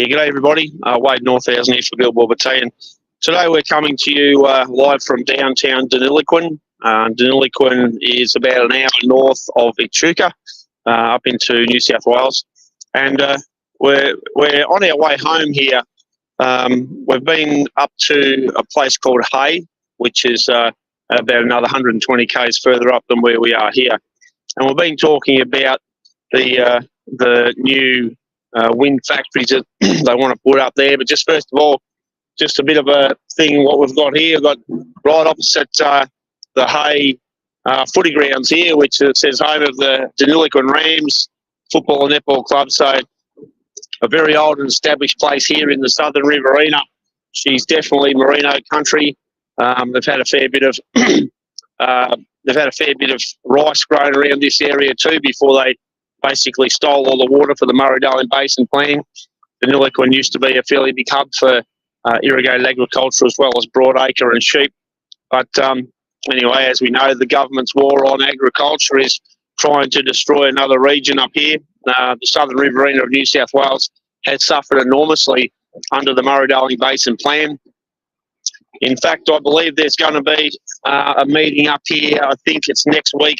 Yeah, g'day everybody. Wade Northhausen here for Billboard Battalion. Today we're coming to you live from downtown Deniliquin. Deniliquin is about an hour north of Echuca, up into New South Wales. And we're on our way home here. We've been up to a place called Hay, which is about another 120 k's further up than where we are here. And we've been talking about the new wind factories that they want to put up there. But just first of all, just a bit of a thing, what we've got here, we've got right opposite the Hay footy grounds here, which says home of the Deniliquin Rams football and netball club. So a very old and established place here in the Southern Riverina. She's definitely merino country. They've had a fair bit of rice grown around this area too before they basically stole all the water for the Murray-Darling Basin plan. Deniliquin used to be a fairly big hub for irrigated agriculture as well as broadacre and sheep. But anyway, as we know, the government's war on agriculture is trying to destroy another region up here. The Southern Riverina of New South Wales has suffered enormously under the Murray-Darling Basin plan. In fact, I believe there's going to be a meeting up here, I think it's next week,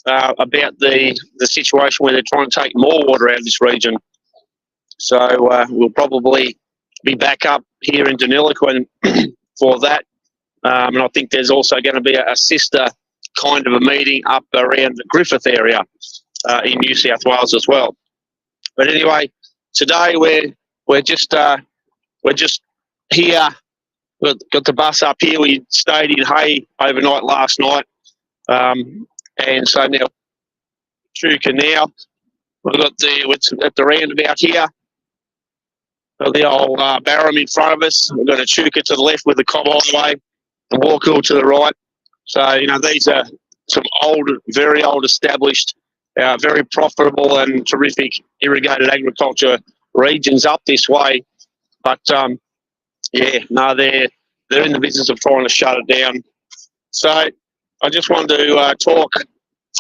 about the situation where they're trying to take more water out of this region. So we'll probably be back up here in Deniliquin for that. And I think there's also going to be a sister kind of a meeting up around the Griffith area in New South Wales as well. But anyway, today we're just here. We've got the bus up here. We stayed in Hay overnight last night. And so now, Echuca now, we've got at the roundabout here. Got the old Barham in front of us. We've got Echuca to the left with the Cobb Highway, and Walkill to the right. So, you know, these are some old, very old established, very profitable and terrific irrigated agriculture regions up this way. But, yeah, no, they're in the business of trying to shut it down. So I just wanted to talk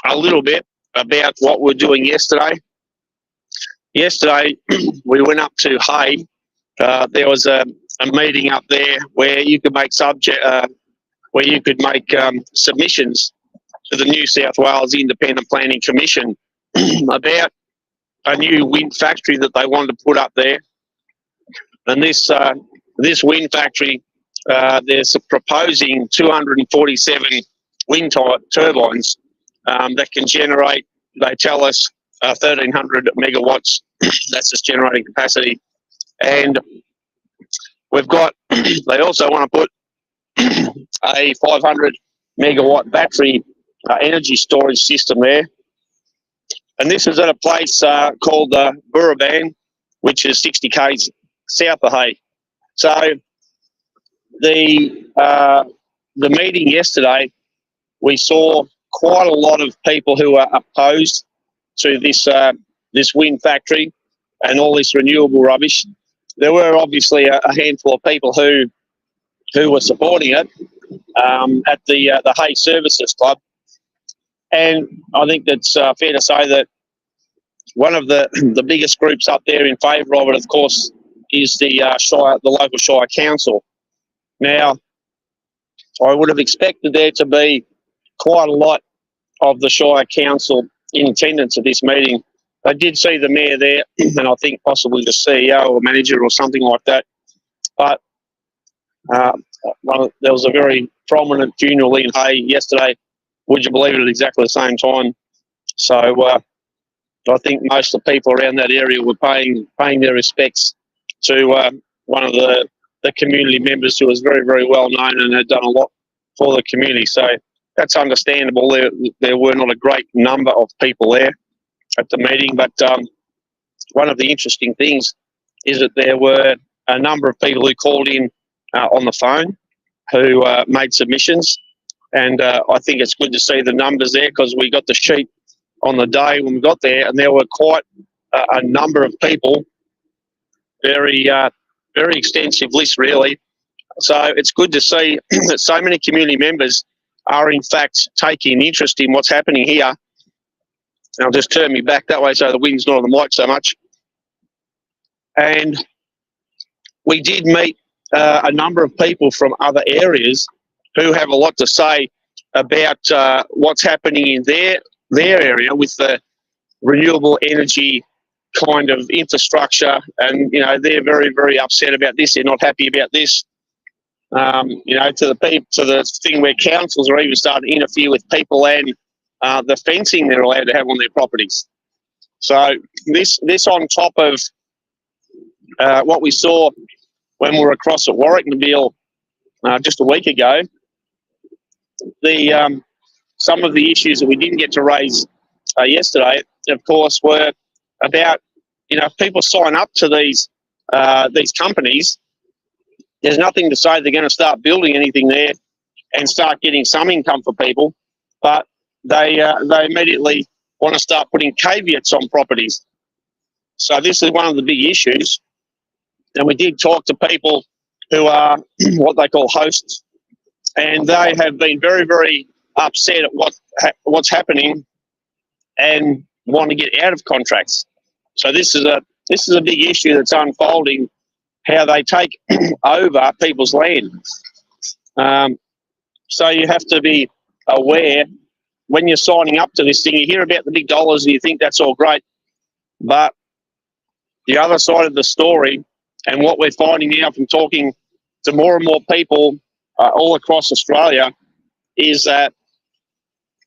a little bit about what we're doing yesterday. Yesterday, we went up to Hay. There was a meeting up there where you could make submissions to the New South Wales Independent Planning Commission about a new wind factory that they wanted to put up there. And this wind factory, they're proposing 247 wind turbines that can generate, they tell us, 1,300 megawatts. That's its generating capacity. And we've got, they also want to put a 500 megawatt battery energy storage system there. And this is at a place called Billboard, which is 60 k's south of Hay. So the meeting yesterday, we saw quite a lot of people who are opposed to this wind factory and all this renewable rubbish. There were obviously a handful of people who were supporting it at the Hay Services Club, and I think that's fair to say that one of the biggest groups up there in favour of it, of course, is the local Shire Council. Now, I would have expected there to be quite a lot of the Shire Council in attendance at this meeting. I did see the mayor there, and I think possibly the CEO or manager or something like that. But there was a very prominent funeral in Hay yesterday. Would you believe it, at exactly the same time? So I think most of the people around that area were paying their respects to one of the community members who was very, very well known and had done a lot for the community. So that's understandable. There were not a great number of people there at the meeting, but one of the interesting things is that there were a number of people who called in on the phone who made submissions, and I think it's good to see the numbers there, because we got the sheet on the day when we got there, and there were quite a number of people, very extensive list really. So it's good to see that so many community members are in fact taking interest in what's happening here. And I'll just turn me back that way so the wind's not on the mic so much. And we did meet a number of people from other areas who have a lot to say about what's happening in their area with the renewable energy kind of infrastructure, and they're very, very upset about this. They're not happy about this. To the thing where councils are even starting to interfere with people and the fencing they're allowed to have on their properties. So this on top of what we saw when we were across at Warwicknabeal just a week ago. Some of the issues that we didn't get to raise yesterday, of course, were about if people sign up to these companies, there's nothing to say they're going to start building anything there and start getting some income for people, but they immediately want to start putting caveats on properties. So this is one of the big issues, and we did talk to people who are what they call hosts, and they have been very, very upset at what's happening and want to get out of contracts. So this is a big issue that's unfolding, how they take over people's land. So you have to be aware when you're signing up to this thing. You hear about the big dollars and you think that's all great, but the other side of the story, and what we're finding now from talking to more and more people all across Australia, is that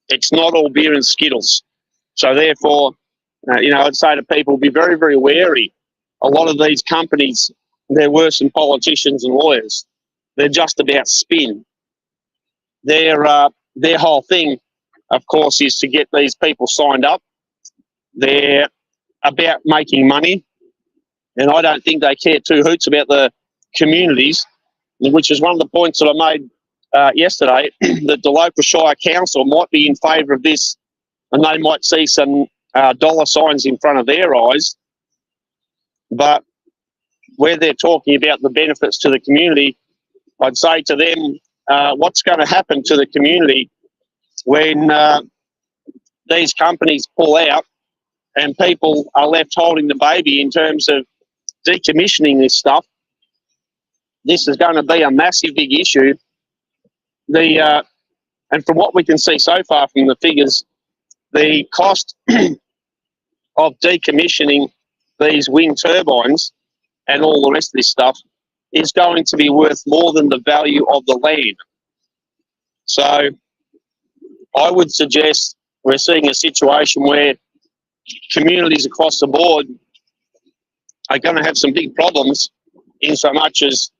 it's not all beer and Skittles. So therefore, I'd say to people, be very, very wary. A lot of these companies, they're worse than politicians and lawyers. They're just about spin. Their whole thing, of course, is to get these people signed up. They're about making money, and I don't think they care two hoots about the communities, which is one of the points that I made yesterday, that the local Shire Council might be in favour of this, and they might see some dollar signs in front of their eyes, but where they're talking about the benefits to the community, I'd say to them, what's going to happen to the community when these companies pull out and people are left holding the baby in terms of decommissioning this stuff? This is going to be a massive big issue. And from what we can see so far from the figures, the cost of decommissioning these wind turbines and all the rest of this stuff is going to be worth more than the value of the land. So I would suggest we're seeing a situation where communities across the board are going to have some big problems, in so much as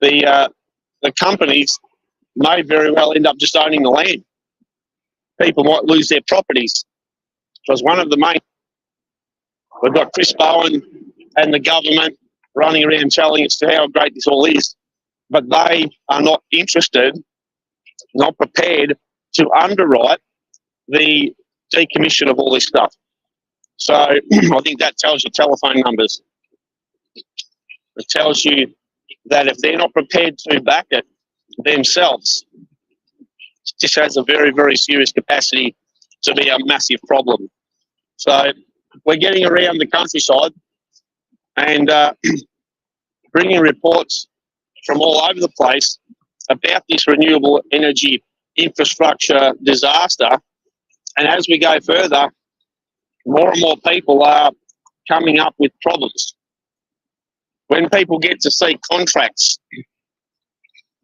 the companies may very well end up just owning the land. People might lose their properties. Because one of the main, we've got Chris Bowen and the government running around telling us how great this all is, but they are not interested, not prepared to underwrite the decommission of all this stuff. So I think that tells you telephone numbers. It tells you that if they're not prepared to back it themselves, this has a very, very serious capacity to be a massive problem. So we're getting around the countryside and bringing reports from all over the place about this renewable energy infrastructure disaster. And as we go further, more and more people are coming up with problems. When people get to see contracts,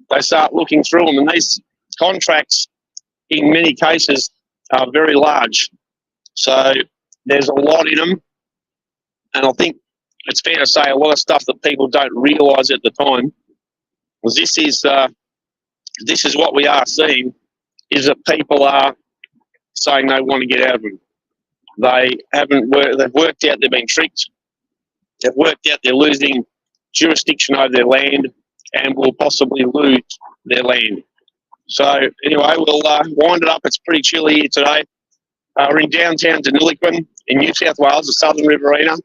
they start looking through them, and these contracts, in many cases, are very large. So there's a lot in them, and I think it's fair to say a lot of stuff that people don't realise at the time. Was this is what we are seeing, is that people are saying they want to get out of them. They've worked out they've been tricked. They've worked out they're losing jurisdiction over their land and will possibly lose their land. So anyway, we'll wind it up. It's pretty chilly here today. We're in downtown Deniliquin in New South Wales, the Southern Riverina.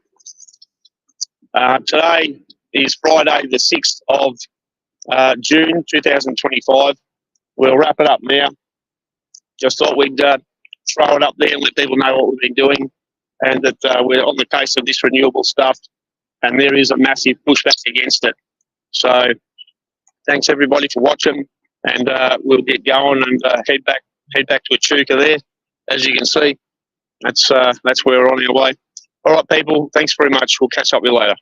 Today is Friday, the 6th of June 2025. We'll wrap it up now. Just thought we'd throw it up there and let people know what we've been doing, and that we're on the case of this renewable stuff, and there is a massive pushback against it. So thanks everybody for watching, and we'll get going and head back to Echuca there. As you can see, that's where we're on our way. All right, people. Thanks very much. We'll catch up with you later.